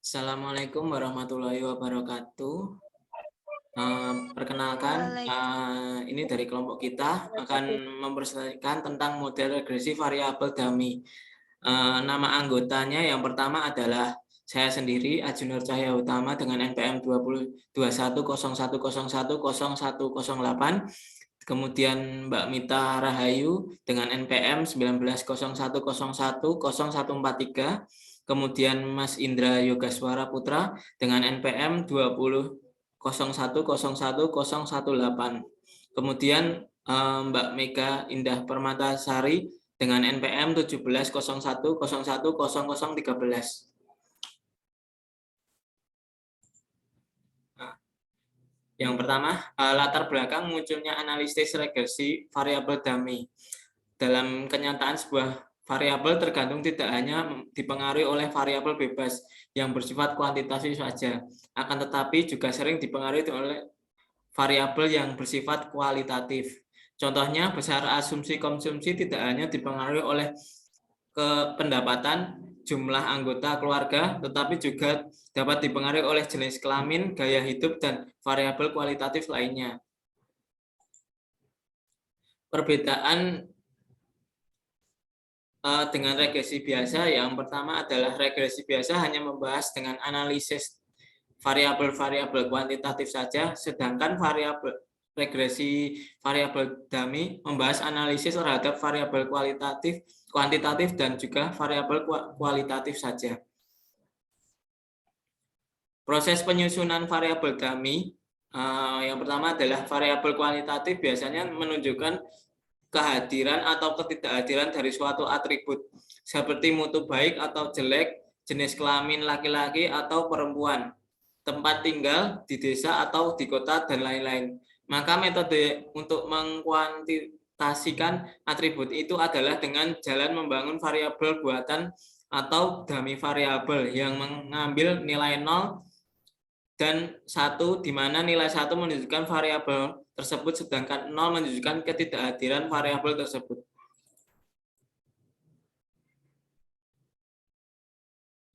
Assalamualaikum warahmatullahi wabarakatuh. Perkenalkan, ini dari kelompok kita akan mempresentasikan tentang model regresi variabel dummy. Nama anggotanya yang pertama adalah saya sendiri, Ajunur Cahya Utama dengan NPM 2101010108. Kemudian Mbak Mita Rahayu dengan NPM 1901010143. Kemudian Mas Indra Yogaswara Putra dengan NPM 20.01010118. Kemudian Mbak Mega Indah Permatasari dengan NPM 17.01.01.0013. Yang pertama, latar belakang munculnya analisis regresi variabel dummy. Dalam kenyataan, sebuah variabel tergantung tidak hanya dipengaruhi oleh variabel bebas yang bersifat kuantitatif saja, akan tetapi juga sering dipengaruhi oleh variabel yang bersifat kualitatif. Contohnya, besar asumsi konsumsi tidak hanya dipengaruhi oleh pendapatan, jumlah anggota keluarga, tetapi juga dapat dipengaruhi oleh jenis kelamin, gaya hidup, dan variabel kualitatif lainnya. Perbedaan dengan regresi biasa, yang pertama adalah regresi biasa hanya membahas dengan analisis variabel-variabel kuantitatif saja, sedangkan regresi variabel dummy membahas analisis terhadap variabel kuantitatif, dan juga variabel kualitatif saja. Proses penyusunan variabel dummy, yang pertama adalah variabel kualitatif biasanya menunjukkan kehadiran atau ketidakhadiran dari suatu atribut, seperti mutu baik atau jelek, jenis kelamin laki-laki atau perempuan, tempat tinggal di desa atau di kota, dan lain-lain. Maka metode untuk mengkuantitasikan atribut itu adalah dengan jalan membangun variabel buatan atau dummy variabel yang mengambil nilai 0 dan 1, di mana nilai 1 menunjukkan variabel tersebut, sedangkan 0 menunjukkan ketidakhadiran variabel tersebut.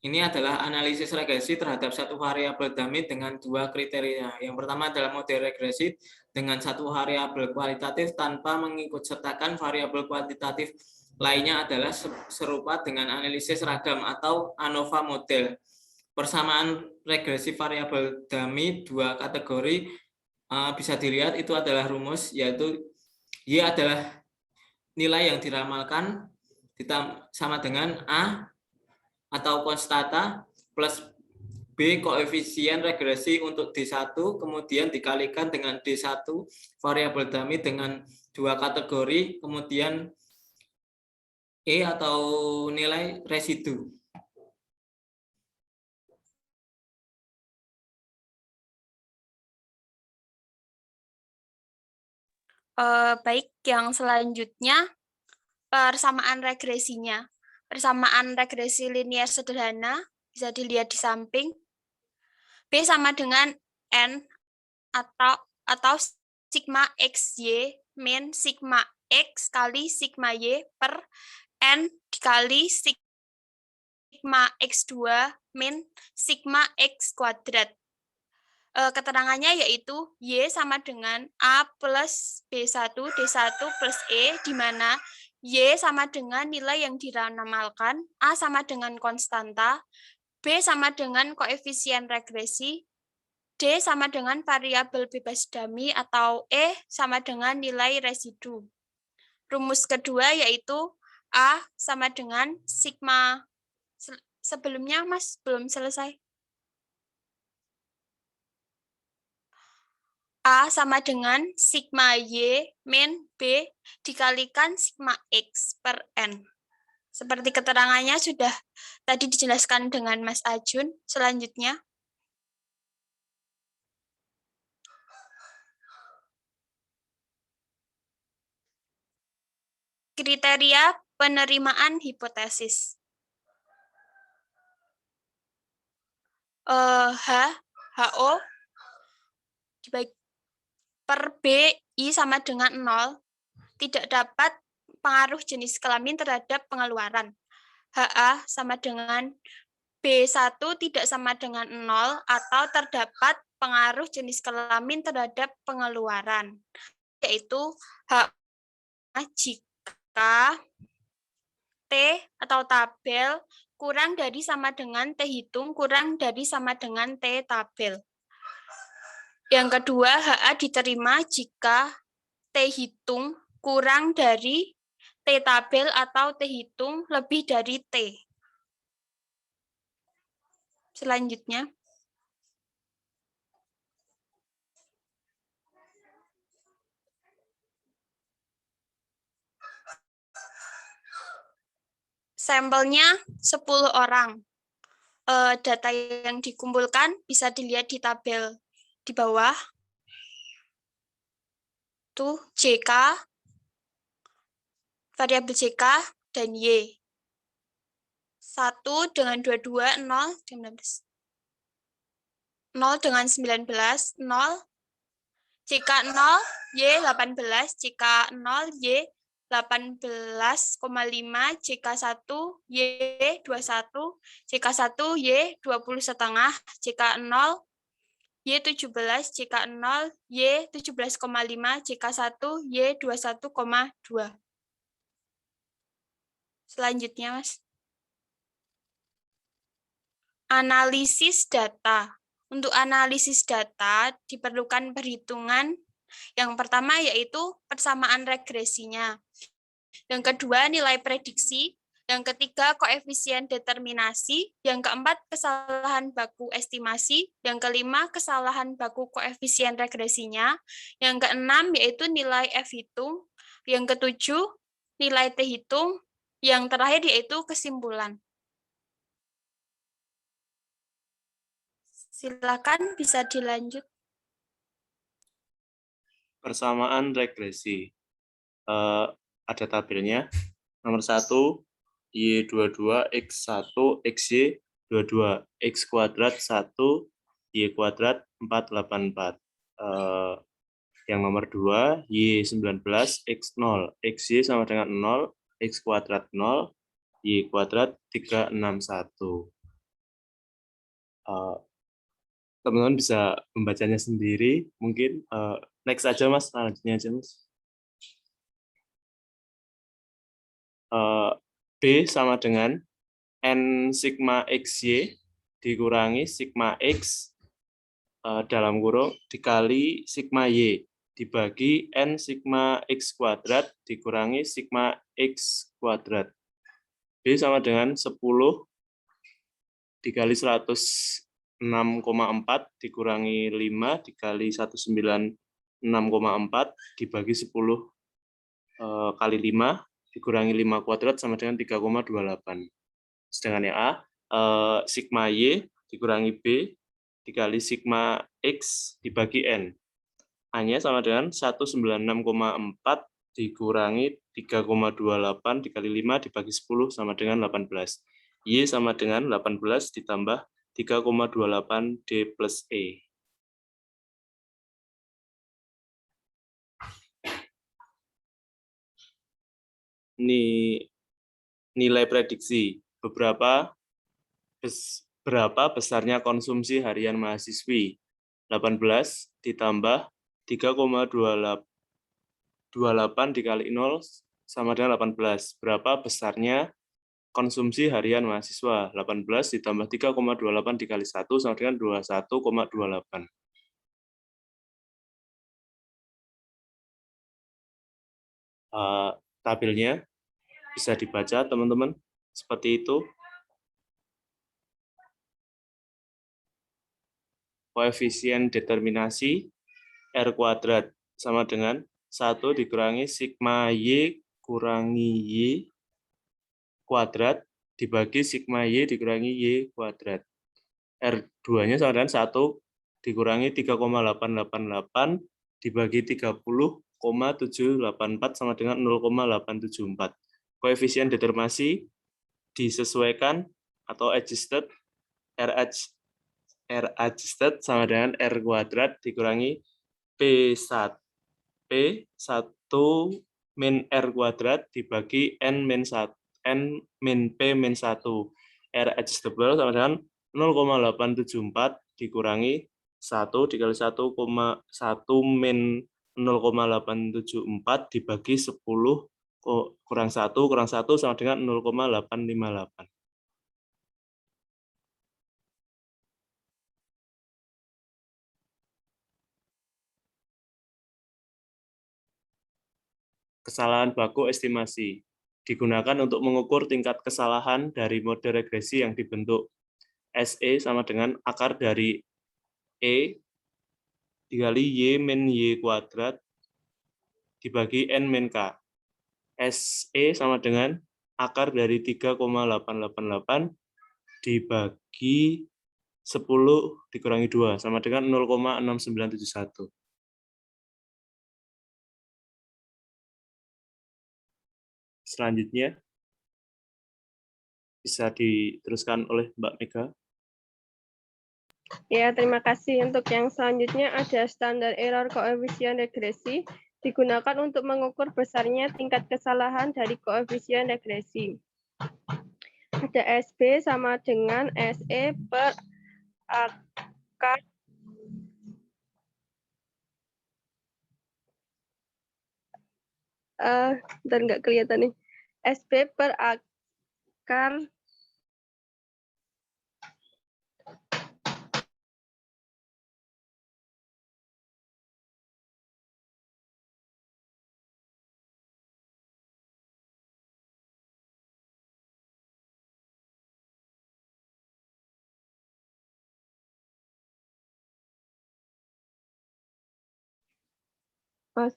Ini adalah analisis regresi terhadap satu variabel dummy dengan dua kriteria. Yang pertama adalah model regresi dengan satu variabel kualitatif tanpa mengikutsertakan variabel kuantitatif. Lainnya adalah serupa dengan analisis ragam atau ANOVA model. Persamaan regresi variabel dummy dua kategori bisa dilihat itu adalah rumus, yaitu Y adalah nilai yang diramalkan sama dengan A atau konstata plus B koefisien regresi untuk D1, kemudian dikalikan dengan D1 variabel dummy dengan dua kategori, kemudian E atau nilai residu. Baik, yang selanjutnya persamaan regresinya. Persamaan regresi linier sederhana bisa dilihat di samping. B sama dengan N atau sigma XY min sigma X kali sigma Y per N dikali sigma X2 min sigma X kuadrat. Keterangannya yaitu Y sama dengan A plus B1 D1 plus E, di mana Y sama dengan nilai yang diramalkan, A sama dengan konstanta, B sama dengan koefisien regresi, D sama dengan variabel bebas dummy, atau E sama dengan nilai residu. Rumus kedua yaitu A sama dengan sigma. Sebelumnya Mas belum selesai. A sama dengan sigma Y min B dikalikan sigma X per N. Seperti keterangannya sudah tadi dijelaskan dengan Mas Ajun. Selanjutnya, kriteria penerimaan hipotesis. HO dibagi per B, I sama dengan 0, tidak dapat pengaruh jenis kelamin terhadap pengeluaran. HA sama dengan B1 tidak sama dengan 0 atau terdapat pengaruh jenis kelamin terhadap pengeluaran, yaitu H jika T atau tabel kurang dari sama dengan T hitung kurang dari sama dengan T tabel. Yang kedua, HA diterima jika T hitung kurang dari T tabel atau T hitung lebih dari T. Selanjutnya, sampelnya 10 orang. Data yang dikumpulkan bisa dilihat di tabel di bawah. Tuh, JK, variabel JK, dan Y. 1 dengan 22, 0 dengan 19. 0 dengan 19, 0, JK 0, Y 18, JK 0, Y 18,5, JK 1, Y 21, JK 1, Y 20,5, JK 0, Y 17, JK 0, Y 17,5, JK 1, Y 21,2. Selanjutnya, Mas. Analisis data. Untuk analisis data diperlukan perhitungan. Yang pertama yaitu persamaan regresinya. Yang kedua nilai prediksi. Yang ketiga koefisien determinasi. Yang keempat kesalahan baku estimasi. Yang kelima kesalahan baku koefisien regresinya. Yang keenam yaitu nilai F hitung. Yang ketujuh nilai T hitung. Yang terakhir yaitu kesimpulan. Silakan bisa dilanjut. Persamaan regresi. Ada tabelnya. Nomor 1, Y22, X1, XY 22, X kuadrat 1, Y kuadrat 484. Yang nomor 2, Y19, X0, XY sama dengan 0, X kuadrat 0, Y kuadrat 361. Teman-teman bisa membacanya sendiri, mungkin next aja Mas, selanjutnya aja Mas. B sama dengan N sigma XY dikurangi sigma X dalam kurung dikali sigma Y dibagi N sigma X kuadrat dikurangi sigma X kuadrat. B sama dengan 10 dikali 106,4 dikurangi 5 dikali 196,4 dibagi 10 kali 5 dikurangi 5 kuadrat sama dengan 3,28. Sedangkan yang A, sigma Y dikurangi B dikali sigma X dibagi N. A-nya sama dengan 196,4 dikurangi 3,28 dikali 5 dibagi 10 sama dengan 18. Y sama dengan 18 ditambah 3,28 D plus E. Ini nilai prediksi. Berapa besarnya konsumsi harian mahasiswi? 18 ditambah 3,28 dikali 0 sama dengan 18. Berapa besarnya konsumsi harian mahasiswa? 18 ditambah 3,28 dikali 1 sama dengan 21,28. Tabelnya bisa dibaca teman-teman seperti itu. Koefisien determinasi R kuadrat sama dengan 1 dikurangi sigma Y kurangi Y kuadrat dibagi sigma Y dikurangi Y kuadrat. R2-nya sama dengan 1 dikurangi 3,888 dibagi 30,784 sama dengan 0,874. Koefisien determinasi disesuaikan atau adjusted R adjusted sama dengan R kuadrat dikurangi P1 min R kuadrat dibagi N min P min 1. R adjustable sama dengan 0,874 dikurangi 1 dikali 1,1 min 0,874 dibagi 10 kurang 1 sama dengan 0,858. Kesalahan baku estimasi digunakan untuk mengukur tingkat kesalahan dari mode regresi yang dibentuk. SE sama dengan akar dari E dikali Y min Y kuadrat dibagi N min K. SE sama dengan akar dari 3,888 dibagi 10 dikurangi 2 sama dengan 0,6971. Selanjutnya bisa diteruskan oleh Mbak Mega. Ya, terima kasih. Untuk yang selanjutnya ada standar error koefisien regresi digunakan untuk mengukur besarnya tingkat kesalahan dari koefisien regresi. Ada SB sama dengan SE per akar dan nggak kelihatan nih. SB per akar Mas.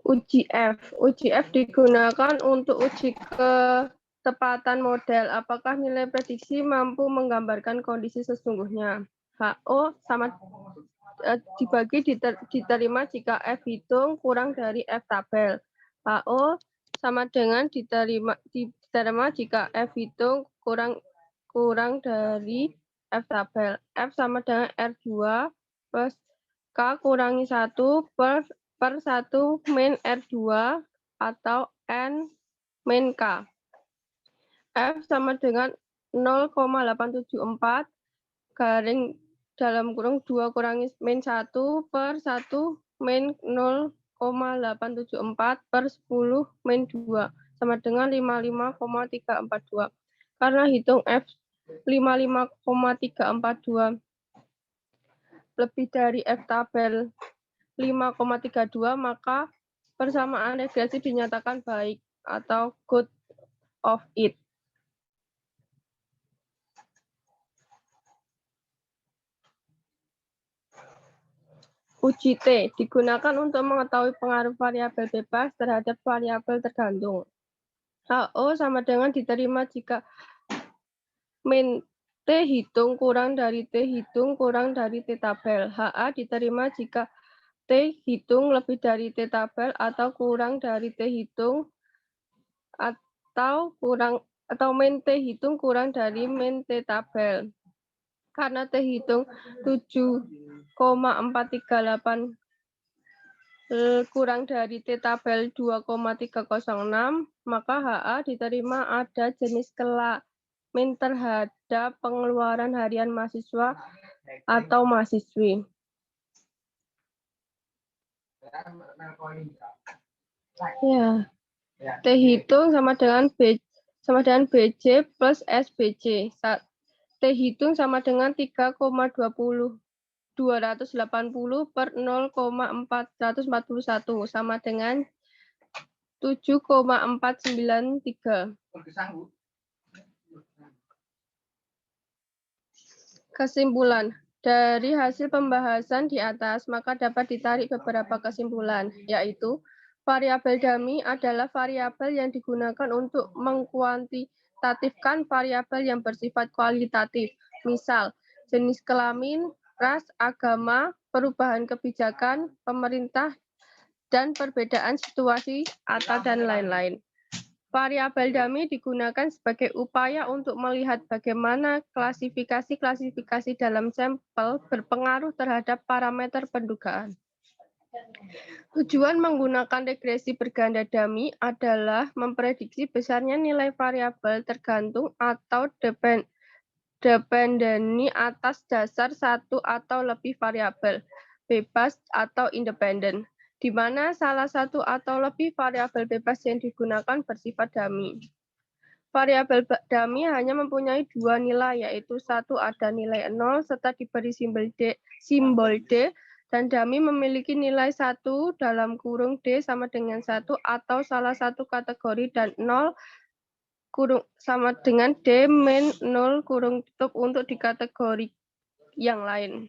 Uji F. Uji F digunakan untuk uji ketepatan model. Apakah nilai prediksi mampu menggambarkan kondisi sesungguhnya? HO sama dibagi diterima jika F hitung kurang dari F tabel. HO sama dengan diterima jika F hitung kurang dari F tabel. F sama dengan R2 plus K kurangi 1 per 1 min R2 atau N min K. F sama dengan 0,874 garing dalam kurung 2 kurangi min 1 per 1 min 0,874 per 10 min 2 sama dengan 55,342. Karena hitung F 55,342 lebih dari F tabel 5,32, maka persamaan regresi dinyatakan baik atau good of it. Uji T digunakan untuk mengetahui pengaruh variabel bebas terhadap variabel tergantung. HO sama dengan diterima jika min T hitung kurang dari T hitung kurang dari T tabel. HA diterima jika T hitung lebih dari T tabel atau kurang dari T hitung atau min T hitung kurang dari min T tabel. Karena T hitung 7,438 kurang dari T tabel 2,306, maka HA diterima ada jenis kelamin terhadap pengeluaran harian mahasiswa atau mahasiswi. Ya. T hitung sama dengan BJ plus SBJ. T hitung sama dengan 3,280 per 0,441 sama dengan 7,493. Kesimpulan. Dari hasil pembahasan di atas, maka dapat ditarik beberapa kesimpulan, yaitu variabel dummy adalah variabel yang digunakan untuk mengkuantitatifkan variabel yang bersifat kualitatif. Misal, jenis kelamin, ras, agama, perubahan kebijakan, pemerintah, dan perbedaan situasi, atau dan lain-lain. Variabel dummy digunakan sebagai upaya untuk melihat bagaimana klasifikasi-klasifikasi dalam sampel berpengaruh terhadap parameter pendugaan. Tujuan menggunakan regresi berganda dummy adalah memprediksi besarnya nilai variabel tergantung atau dependeni atas dasar satu atau lebih variabel, bebas atau independen, di mana salah satu atau lebih variabel bebas yang digunakan bersifat dummy. Variabel dummy hanya mempunyai dua nilai, yaitu satu ada nilai 0 serta diberi simbol D, dan dummy memiliki nilai 1 dalam kurung D sama dengan 1 atau salah satu kategori dan 0 kurung sama dengan D min 0 kurung tutup untuk di kategori yang lain.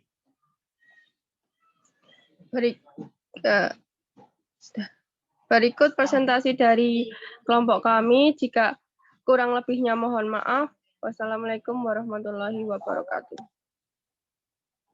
Berikut presentasi dari kelompok kami. Jika kurang lebihnya mohon maaf. Wassalamualaikum warahmatullahi wabarakatuh.